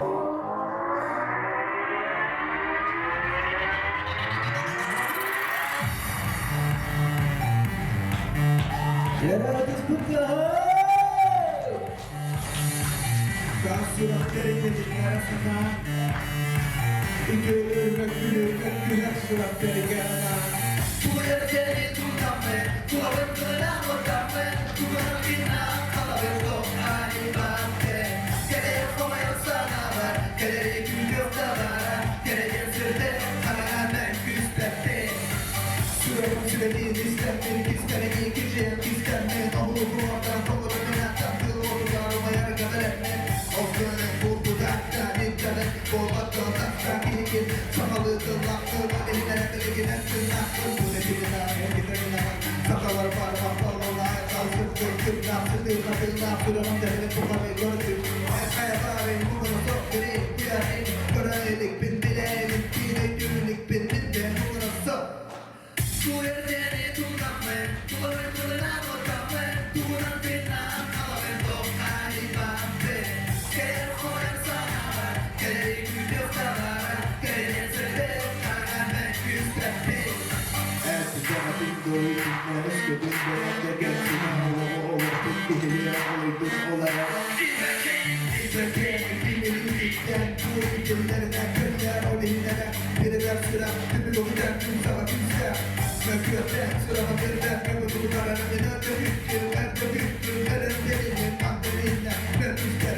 Yaratık burada. Surat verilmedik arasına. Gülmek güler surat verigana. Tuğları seni tutam ve tuğabın kılına ortam ve tuğanın binna kalabın dokani bante. Geleye komayon sana var, geleye gül yok da var. Geleye sürde hemen küspette. Sürelim süreliğin istenmedik istemediği geceye istenmeyin. Ahulu kulaktan kolunu binattan kıl olur yarılmaya kadar etme. Okyanın vurdu dertten internet Bolbattan taktan bilgin Sakalı kıllaktırma elinden ekleri etsin aklın Bu ne bilin ağrıyor giderin ağır Sakalar parmak balonlar kalsın Kırkır nasıl bir kapıllar Sürelim derinin bu kalı gördük Hayat ağrıyım bu konu sok vereyim Diğerin görelik bin bilelik Bine günlük bin bin de bu konu sok Tuğları seni tutam ve tuğabın kılına ortam ve tuğanın binna kalabın dokani bante. Geleye komayon sana var, geleye gül yok da var. Geleye sürde hemen küspette. Eskiden adım doğru günler istedim Dönemde gençliğine hava olur Tuttu hiliye oydum olarak Bilmelikten bu ülkelerinden Kırlar o bilinlere Biriler sıra tüpü dokudan tüm sabah kimse Mekköten sırama biriler Mekkötü kararı biner de büktür Ben de büktür Veren delinin pandemiyle Ben üstler